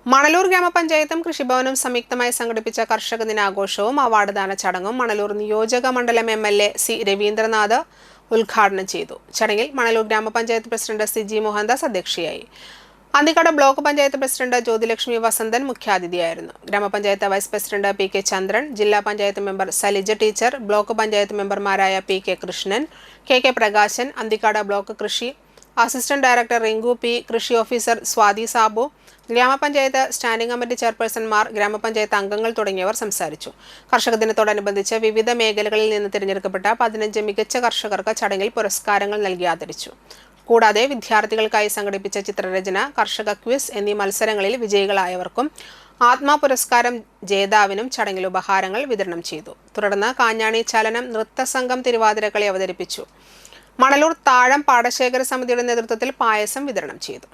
മണലൂർ ഗ്രാമപഞ്ചായത്തും കൃഷിഭവനും സംയുക്തമായി സംഘടിപ്പിച്ച കർഷക ദിനാഘോഷവും അവാർഡ് ദാന ചടങ്ങും മണലൂർ നിയോജക മണ്ഡലം എംഎൽഎ സി രവീന്ദ്രനാഥ് ഉദ്ഘാടനം ചെയ്തു. ചടങ്ങിൽ മണലൂർ ഗ്രാമപഞ്ചായത്ത് പ്രസിഡന്റ് സിജി മോഹൻദാസ് അധ്യക്ഷയായി. അന്തിക്കാട് ബ്ലോക്ക് പഞ്ചായത്ത് പ്രസിഡന്റ് ജ്യോതിലക്ഷ്മി വസന്തൻ മുഖ്യാതിഥിയായിരുന്നു. ഗ്രാമപഞ്ചായത്ത് vice president P K Chandran, ജില്ലാ panchayat member Salija teacher, block panchayat മെമ്പർമാരായ P K Krishnan, K K Prakashan, Anthikkad block കൃഷി അസിസ്റ്റന്റ് ഡയറക്ടർ റിങ്കു പി, കൃഷി ഓഫീസർ സ്വാതി സാബു, ഗ്രാമപഞ്ചായത്ത് സ്റ്റാൻഡിംഗ് കമ്മിറ്റി ചെയർപേഴ്സൺമാർ, ഗ്രാമപഞ്ചായത്ത് അംഗങ്ങൾ തുടങ്ങിയവർ സംസാരിച്ചു. കർഷക ദിനത്തോടനുബന്ധിച്ച് വിവിധ മേഖലകളിൽ നിന്ന് തിരഞ്ഞെടുക്കപ്പെട്ട 15 മികച്ച കർഷകർക്ക് ചടങ്ങിൽ പുരസ്കാരങ്ങൾ നൽകി ആദരിച്ചു. കൂടാതെ വിദ്യാർത്ഥികൾക്കായി സംഘടിപ്പിച്ച ചിത്രരചന, കർഷക ക്വിസ് എന്നീ മത്സരങ്ങളിൽ വിജയികളായവർക്കും ആത്മാ പുരസ്കാരം ജേതാവിനും ചടങ്ങിൽ ഉപഹാരങ്ങൾ വിതരണം ചെയ്തു. തുടർന്ന് കാഞ്ഞാണി ചലനം നൃത്തസംഘം തിരുവാതിരക്കളി അവതരിപ്പിച്ചു. മണലൂർ താഴം പാടശേഖര സമിതിയുടെ നേതൃത്വത്തിൽ പായസം വിതരണം ചെയ്തു.